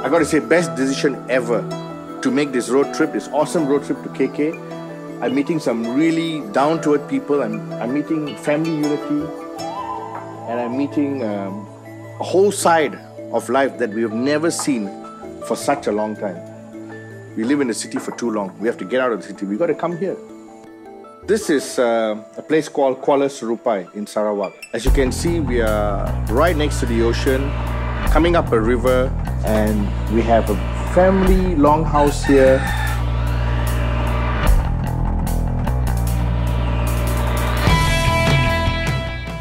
I got to say, best decision ever to make this road trip, this awesome road trip to KK. I'm meeting some really down-to-earth people. I'm meeting family unity, and I'm meeting a whole side of life that we have never seen for such a long time. We live in the city for too long. We have to get out of the city. We got to come here. This is a place called Kuala Serupai in Sarawak. As you can see, we are right next to the ocean, coming up a river, and we have a family longhouse here.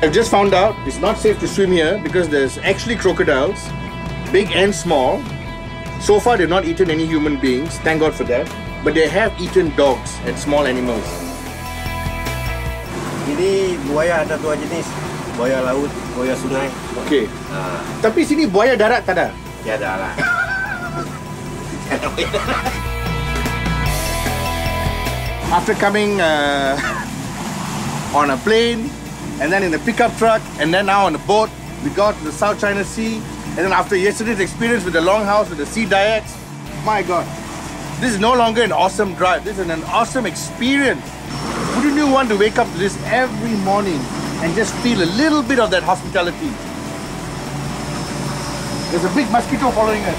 I've just found out it's not safe to swim here because there's actually crocodiles, big and small. So far, they've not eaten any human beings, thank God for that. But they have eaten dogs and small animals. Ini buaya ada dua jenis, buaya laut, buaya sungai. Okay. Tapi sini buaya darat tak ada? Tiada lah. After coming on a plane, and then in a pickup truck, and then now on a boat, we got to the South China Sea. And then after yesterday's experience with the longhouse, with the sea kayaks, my God, this is no longer an awesome drive. This is an awesome experience. Wouldn't you want to wake up to this every morning and just feel a little bit of that hospitality? There's a big mosquito following us.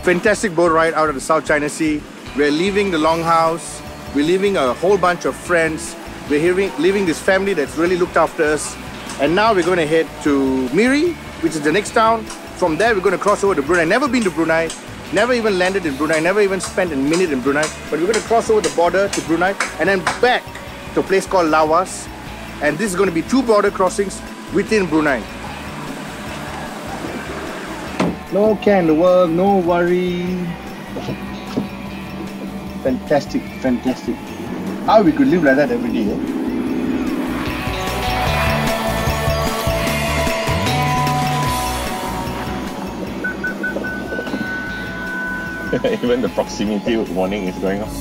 Fantastic boat ride out of the South China Sea. We're leaving the longhouse. We're leaving a whole bunch of friends. We're leaving this family that's really looked after us. And now we're going to head to Miri, which is the next town. From there, we're going to cross over to Brunei. Never been to Brunei. Never even landed in Brunei. Never even spent a minute in Brunei. But we're going to cross over the border to Brunei and then back to a place called Lawas. And this is going to be 2 border crossings within Brunei. No care in the world, no worry. Fantastic, fantastic. How we could live like that every day, eh? Even the proximity warning is going off.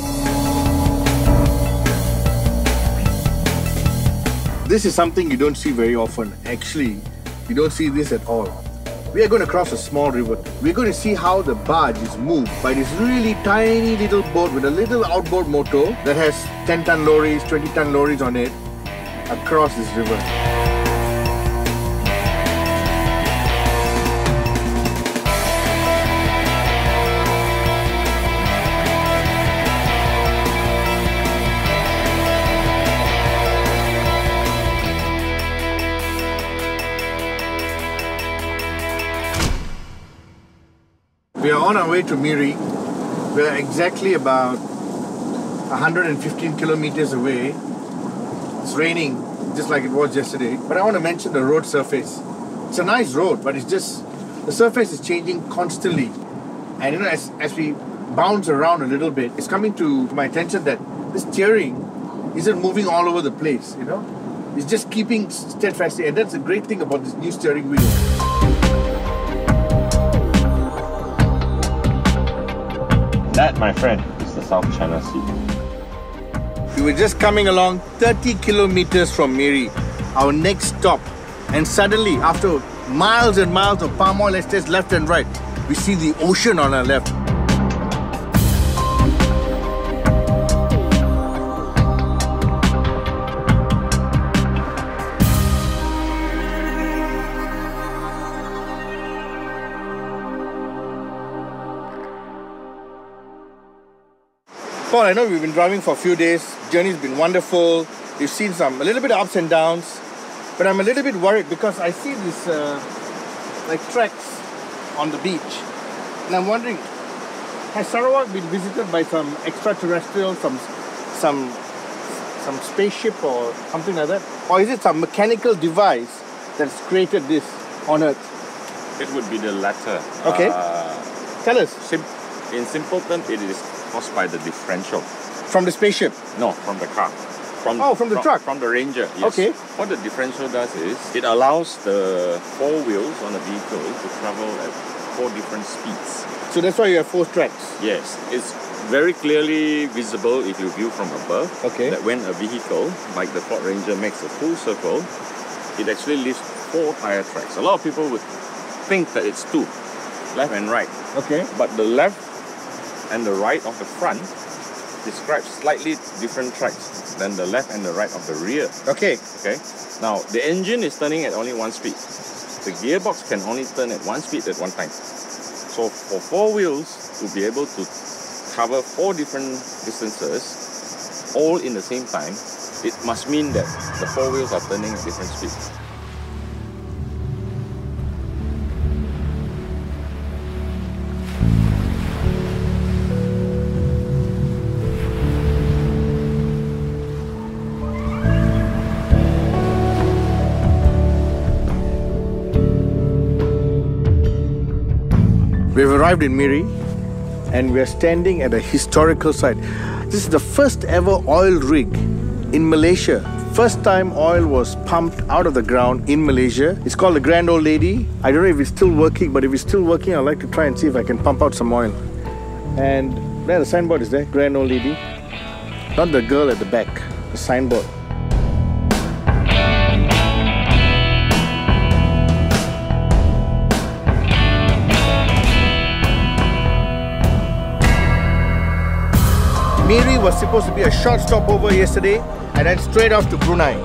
This is something you don't see very often. Actually, you don't see this at all. We are going to cross a small river. We're going to see how the barge is moved by this really tiny little boat with a little outboard motor that has 10-ton lorries, 20-ton lorries on it across this river. We are on our way to Miri. We are exactly about 115 kilometers away. It's raining, just like it was yesterday. But I want to mention the road surface. It's a nice road, but it's just, the surface is changing constantly. And you know, as we bounce around a little bit, it's coming to my attention that this steering isn't moving all over the place, you know? It's just keeping steadfastly, and that's the great thing about this new steering wheel. That, my friend, is the South China Sea. We were just coming along 30 kilometers from Miri, our next stop. And suddenly, after miles and miles of palm oil estates left and right, we see the ocean on our left. Paul, I know we've been driving for a few days. Journey's been wonderful. We've seen a little bit of ups and downs, but I'm a little bit worried because I see this like tracks on the beach, and I'm wondering, has Sarawak been visited by some extraterrestrial, some spaceship or something like that, or is it some mechanical device that's created this on Earth? It would be the latter. Okay. Tell us. In simple terms, it is caused by the differential. From the spaceship? No, from the car. From the truck? From the Ranger, yes. Okay. What the differential does is, it allows the 4 wheels on a vehicle to travel at 4 different speeds. So that's why you have 4 tracks? Yes. It's very clearly visible if you view from above, Okay. that when a vehicle, like the Ford Ranger, makes a full circle, it actually leaves 4 tire tracks. A lot of people would think that it's 2, left and right. Okay. But the left and the right of the front describes slightly different tracks than the left and the right of the rear. Okay. Okay. Now, the engine is turning at only 1 speed. The gearbox can only turn at 1 speed at one time. So for 4 wheels to be able to cover 4 different distances, all in the same time, it must mean that the 4 wheels are turning at different speeds. We've arrived in Miri and we're standing at a historical site. This is the first ever oil rig in Malaysia. First time oil was pumped out of the ground in Malaysia. It's called the Grand Old Lady. I don't know if it's still working, but if it's still working, I'd like to try and see if I can pump out some oil. And there, the signboard is there, Grand Old Lady. Not the girl at the back, the signboard. Miri was supposed to be a short stopover yesterday and then straight off to Brunei.